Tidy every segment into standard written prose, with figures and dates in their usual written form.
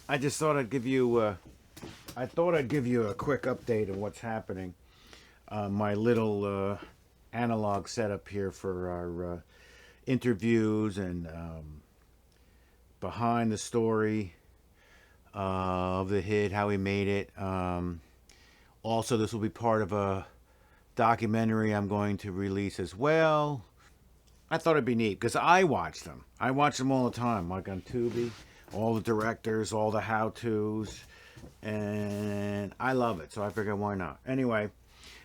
I just thought I'd give you. I thought I'd give you a quick update of what's happening. My little analog setup here for our interviews and behind the story of the hit, how we made it. Also, this will be part of a documentary I'm going to release as well. I thought it'd be neat because I watch them. I watch them all the time, like on Tubi, all the directors, all the how tos, and I love it. So I figured, why not? Anyway,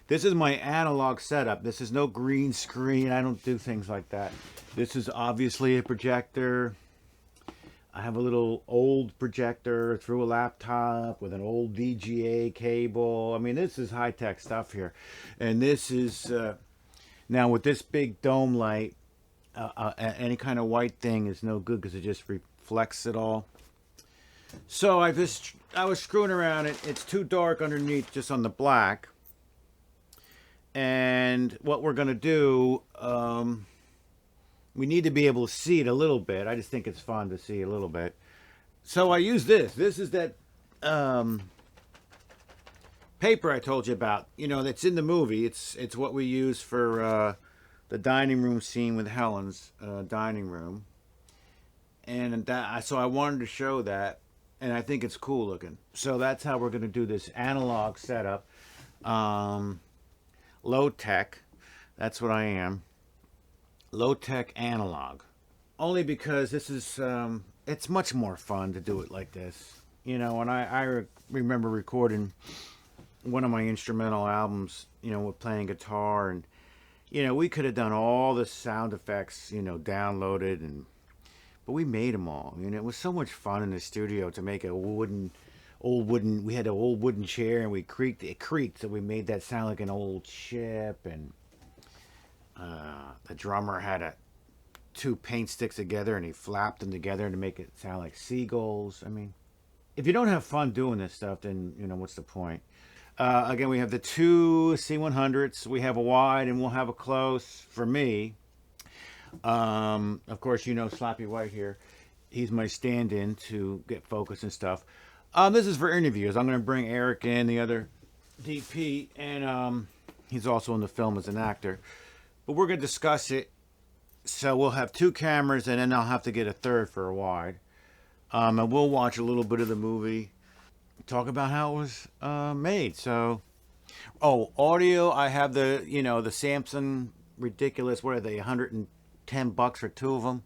this is my analog setup. This is no green screen. I don't do things like that. This is obviously a projector. I have a little old projector through a laptop with an old VGA cable. I mean, this is high tech stuff here. And this is, now with this big dome light, any kind of white thing is no good because it just reflects it all. So I was screwing around it. It's too dark underneath just on the black. And what we're going to do, we need to be able to see it a little bit. I just think it's fun to see a little bit. So I use this. This is that paper I told you about. You know, that's in the movie. It's what we use for the dining room scene with Helen's dining room. And so I wanted to show that, and I think it's cool looking. So that's how we're going to do this analog setup. Low tech. That's what I am. Low tech analog. Only because this is it's much more fun to do it like this. You know, and I remember recording one of my instrumental albums, you know, with playing guitar, and you know, we could have done all the sound effects, you know, downloaded, and but we made them all. You know, it was so much fun in the studio to make a old wooden. We had an old wooden chair, and it creaked, so we made that sound like an old ship. And the drummer had two paint sticks together, and he flapped them together to make it sound like seagulls. I mean, if you don't have fun doing this stuff, then you know what's the point. Again, we have the two C100s. We have a wide, and we'll have a close for me. Of course, you know Slappy White here. He's my stand-in to get focus and stuff. This is for interviews. I'm going to bring Eric in, the other DP, and he's also in the film as an actor. But we're going to discuss it. So we'll have two cameras, and then I'll have to get a third for a wide. And we'll watch a little bit of the movie, talk about how it was made. So, oh, audio. I have the the Samsung ridiculous. What are they? $110 for two of them.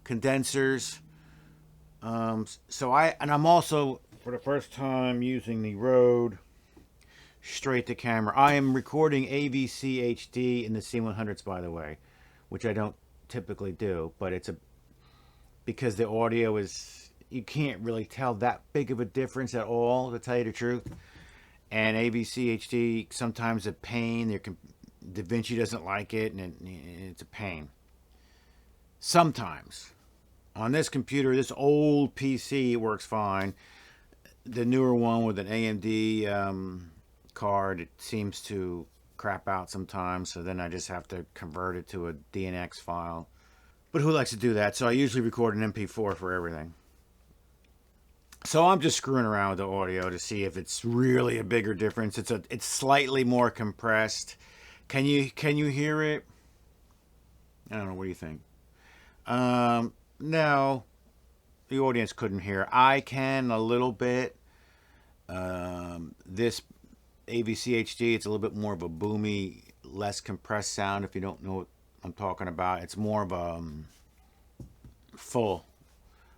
Condensers. So I'm also for the first time using the Rode straight to camera. I am recording AVC HD in the C100s, by the way, which I don't typically do, but because the audio is, you can't really tell that big of a difference at all, to tell you the truth. And AVC HD sometimes a pain. DaVinci doesn't like it, and it's a pain. Sometimes. On this computer, this old PC works fine. The newer one with an AMD card, it seems to crap out sometimes, so then I just have to convert it to a DNX file. But who likes to do that? So I usually record an MP4 for everything. So I'm just screwing around with the audio to see if it's really a bigger difference. It's slightly more compressed. Can you hear it? I don't know. What do you think? No, the audience couldn't hear. I can a little bit. This AVC HD, it's a little bit more of a boomy, less compressed sound. If you don't know what I'm talking about, it's more of a full.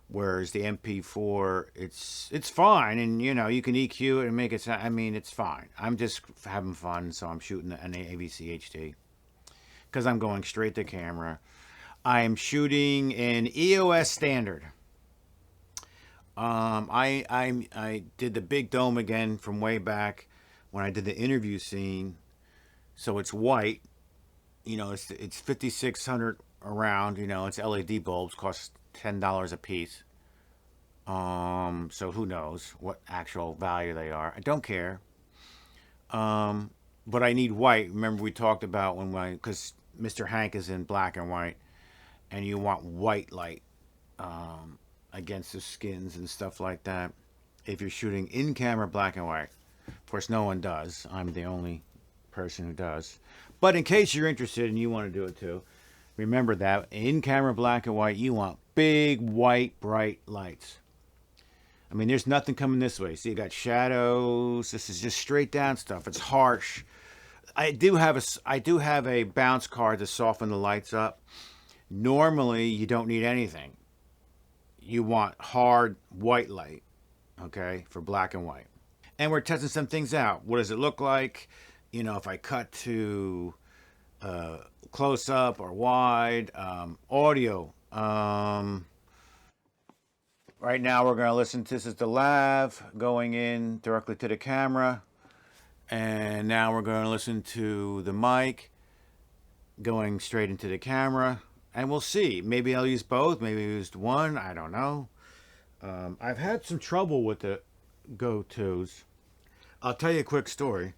Whereas the MP4, it's fine, and you know you can EQ it and make it sound. I mean, it's fine. I'm just having fun, so I'm shooting an AVC HD because I'm going straight to camera. I am shooting an EOS standard. I did the big dome again from way back when I did the interview scene, so it's white. You know, it's 5600 around. You know, it's LED bulbs, cost $10 a piece. So who knows what actual value they are? I don't care. But I need white. Remember we talked about because Mr. Hank is in black and white, and you want white light against the skins and stuff like that. if you're shooting in camera black and white. Of course, no one does. I'm the only person who does. But in case you're interested and you want to do it too, remember that in camera black and white, you want big, white, bright lights. I mean, there's nothing coming this way. See, you got shadows. This is just straight down stuff. It's harsh. I do have a bounce card to soften the lights up. Normally, you don't need anything. You want hard white light, okay, for black and white. And we're testing some things out. What does it look like? You know, if I cut to close up or wide, audio. Right now we're going to listen to, this is the lav going in directly to the camera. And now we're going to listen to the mic going straight into the camera. And we'll see. Maybe I'll use both. Maybe I used one. I don't know. I've had some trouble with the go-tos. I'll tell you a quick story.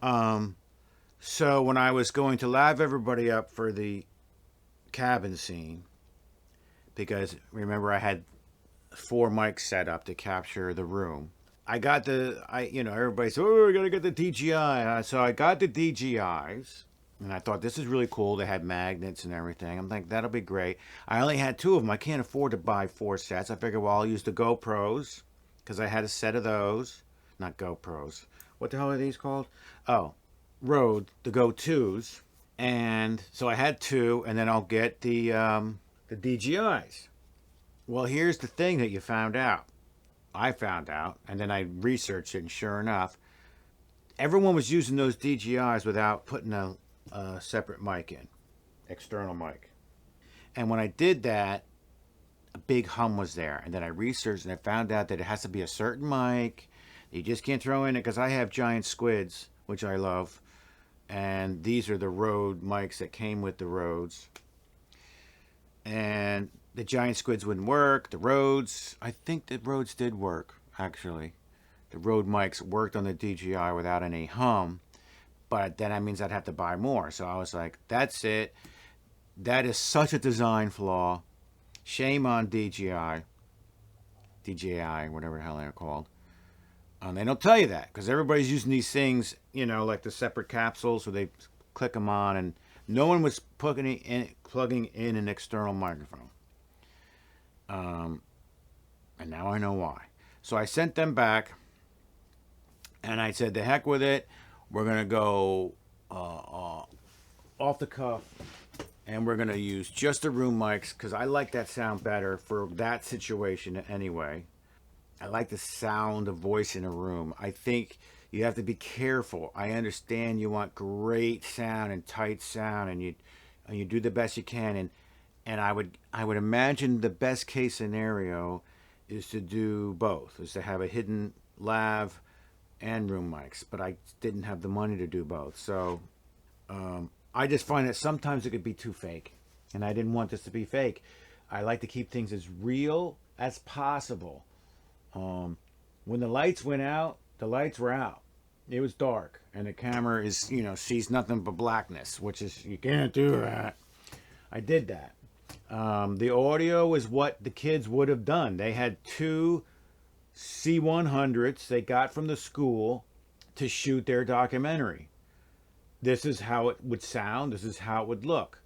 So when I was going to lav everybody up for the cabin scene, because remember I had 4 mics set up to capture the room. Everybody said, oh, we're going to get the DJI. So I got the DJIs, and I thought, this is really cool. They had magnets and everything. I'm like, that'll be great. I only had 2 of them. I can't afford to buy 4 sets. I figured, well, I'll use the GoPros, because I had a set of those. Not GoPros. What the hell are these called? Oh, Rode, the Go-2s. And so I had 2, and then I'll get the DJIs. Well, here's the thing that you found out. I found out, and then I researched it, and sure enough, everyone was using those DJIs without putting a separate mic in, external mic. And when I did that, a big hum was there. And then I researched, and I found out that it has to be a certain mic. You just can't throw in it, because I have giant squids, which I love. And these are the Rode mics that came with the Rodes. And the giant squids wouldn't work. The Rodes, I think the Rodes did work, actually. The Rode mics worked on the DJI without any hum. But then that means I'd have to buy more. So I was like, that's it. That is such a design flaw. Shame on DJI, whatever the hell they're called. They don't tell you that, because everybody's using these things, like the separate capsules where they click them on, and no one was plugging in an external microphone. And now I know why. So I sent them back, and I said, the heck with it. We're going to go off the cuff, and we're going to use just the room mics, because I like that sound better for that situation anyway. I like the sound of voice in a room. I think you have to be careful. I understand you want great sound and tight sound, and you do the best you can. And I would imagine the best case scenario is to do both, is to have a hidden lav and room mics. But I didn't have the money to do both, so I just find that sometimes it could be too fake, and I didn't want this to be fake. I like to keep things as real as possible. When the lights went out, the lights were out. It was dark, and the camera is, sees nothing but blackness, which is, you can't do that. I did that. The audio is what the kids would have done. They had 2 C100s they got from the school to shoot their documentary. This is how it would sound. This is how it would look.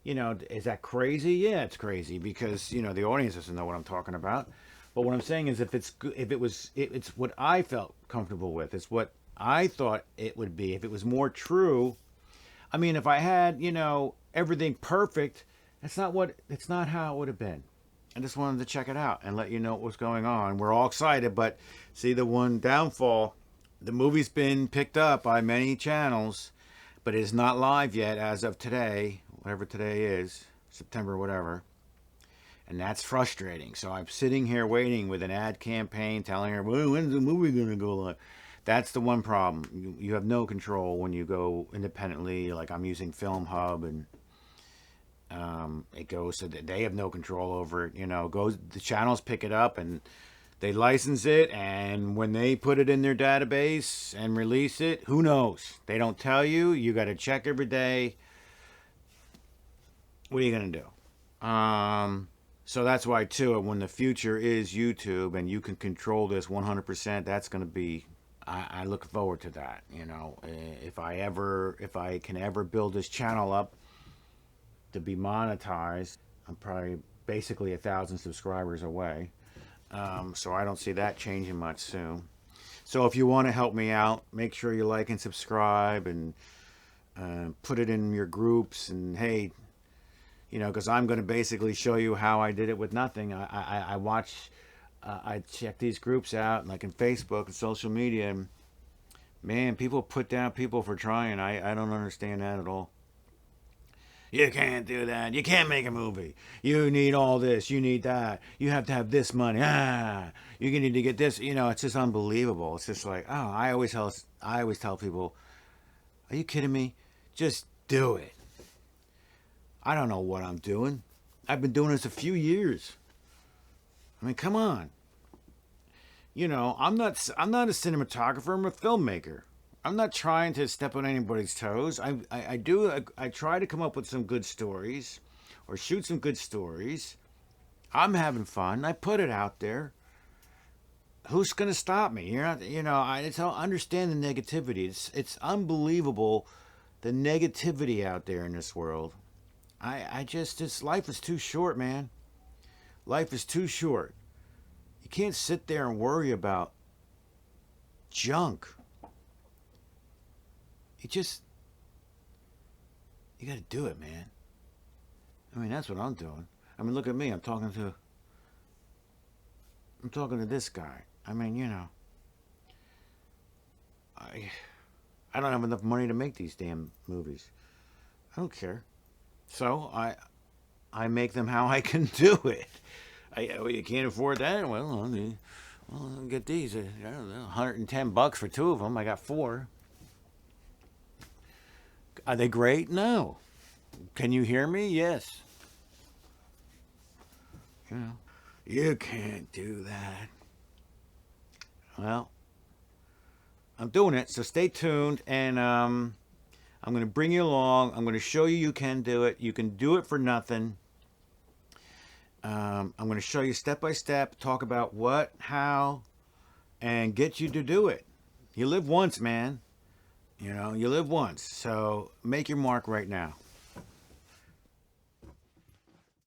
Is that crazy? Yeah, it's crazy, because, the audience doesn't know what I'm talking about. But what I'm saying is, it's what I felt comfortable with. It's what I thought it would be. If it was more true, I mean, if I had, everything perfect, it's not how it would have been. I just wanted to check it out and let you know what was going on. We're all excited, but see, the one downfall, the movie's been picked up by many channels, but it is not live yet as of today, whatever today is, September, whatever. And that's frustrating. So I'm sitting here waiting with an ad campaign telling her, well, when's the movie going to go live? That's the one problem. You have no control when you go independently. Like, I'm using Film Hub, and it goes so that they have no control over it. The channels pick it up and they license it, and when they put it in their database and release it, who knows? They don't tell you. You got to check every day. What are you going to do? So that's why too, when the future is YouTube and you can control this 100%, that's going to be, I look forward to that. You know, if I can ever build this channel up to be monetized, I'm probably basically 1,000 subscribers away. So I don't see that changing much soon. So if you want to help me out, make sure you like and subscribe, and put it in your groups. And hey, you know, because I'm going to basically show you how I did it with nothing. I watch, I check these groups out, like in Facebook and social media, and man, people put down people for trying. I don't understand that at all. You can't do that. You can't make a movie. You need all this. You need that. You have to have this money. You need to get this. You know, it's just unbelievable. It's just like, oh, I always tell people, are you kidding me? Just do it. I don't know what I'm doing. I've been doing this a few years. I mean, come on. You know, I'm not a cinematographer. I'm a filmmaker. I'm not trying to step on anybody's toes. I try to come up with some good stories, or shoot some good stories. I'm having fun. I put it out there. Who's gonna stop me? You're not. You know, I don't understand the negativity. It's unbelievable, the negativity out there in this world. This life is too short, man. Life is too short. You can't sit there and worry about junk. You got to do it, man. I mean, that's what I'm doing. I mean, look at me. I'm talking to this guy. I mean, you know, I don't have enough money to make these damn movies. I don't care. So I make them how I can do it. You can't afford that? Well, I'll get these. I don't know, $110 for 2 of them. I got 4. Are they great? No. Can you hear me? Yes. You know, you can't do that. Well, I'm doing it, so stay tuned, and I'm going to bring you along. I'm going to show you can do it. You can do it for nothing. I'm going to show you step by step, talk about what, how, and get you to do it. You live once, man. You know, you live once. So make your mark right now.